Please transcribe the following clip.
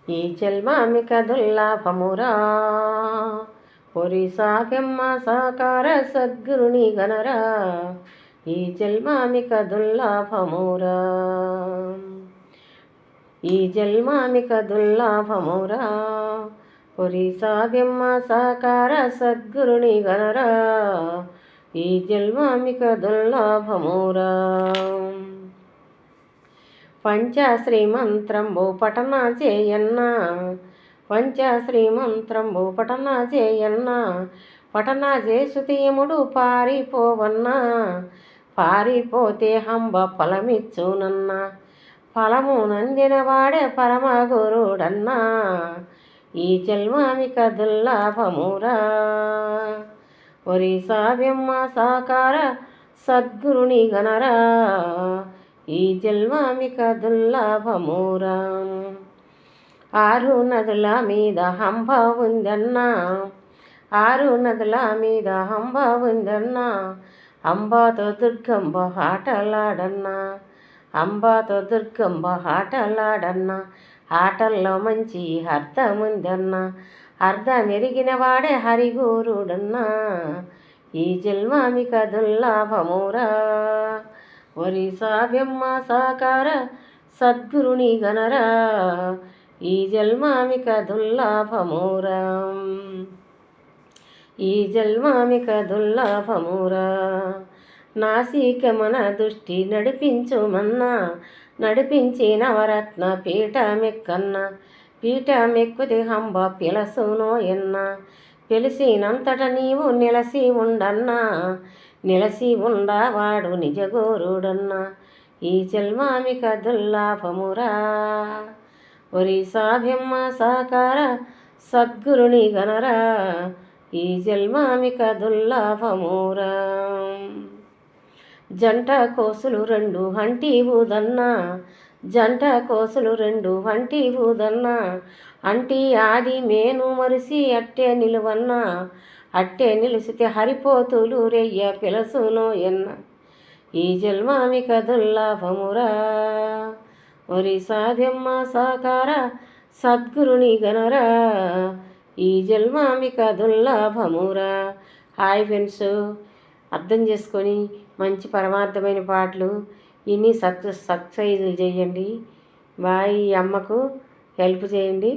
ఈ జన్మామిక దుర్లాభమురా పొరి సాకెమ్మ సాకార సద్గురుని గణరా ఈ జన్మామిక దుర్లాభమురా ఈ జన్మామిక దుర్లాభమురా పొరి సాకెమ్మ సాకార సద్గురుని గణరా ఈ జన్మామిక దుర్లాభమురా పంచాశ్రీ మంత్రంబు పఠన చేయన్న పంచాశ్రీ మంత్రంబు పఠన చేయన్న పఠన చేసుతీయముడు పారిపోవన్నా పారిపోతే హంబ ఫలమిచ్చునన్న ఫలము నందిన వాడే పరమ గురుడన్నా ఈ జన్మామిక దుర్లాభమురా ఒరి సావ్యమ్మ సాకార సద్గురుని గణరా ఈ జన్మామిక దుర్లాభమురా ఆరు నదుల మీద హంబ ఉందన్నా ఆరు నదుల మీద హంబ ఉందన్నా అంబాతో దుర్గంబ ఆటలాడన్నా అంబాతో దుర్గంబ ఆటలాడన్నా ఆటల్లో మంచి అర్థముందన్నా అర్థం ఎరిగిన వాడే హరిగురుడన్నా ఈ జన్మామిక దుర్లాభమురా ఒరి సావ్యమ్మ సాకార సద్గురుని గణరా ఈ జన్మామిక దుర్లాభమురా ఈ జన్మామిక దుర్లాభమురా నాసికమన దృష్టి నడిపించుమన్నా నడిపించి నవరత్న పీఠమెక్కన్న పీఠమెక్కుతి హంబ పిలసునో ఎన్న పిలిసినంతట నీవు నిలసి ఉండన్నా నిలసి ఉండవాడు నిజగోరుడన్నా ఈ జన్మామిక దుర్లాభమురా ఒరి సాభ్యమ్మ సాకార సద్గురుని గణరా ఈ జన్మామిక దుర్లాభమురా జంట కోసులు రెండు హంటి ఊదన్నా జంట కోసులు రెండు హంటి ఊదన్నా అంటి ఆది మేను మరిసి అట్టే నిలువన్నా అట్టే నిలిసితే హరిపోతులు రెయ్య పిలసునో ఎన్న ఈ జన్మామిక దుర్లాభమురా ఒరి సాధ్యమ్మ సాకార సద్గురుని గణరా ఈ జన్మామిక దుర్లాభమురా. హాయ్ ఫ్రెండ్స్, అర్థం చేసుకొని మంచి పరమార్థమైన పాటలు ఇన్ని సబ్స్క్రైబ్ చేయండి. బాయ్. అమ్మకు హెల్ప్ చేయండి.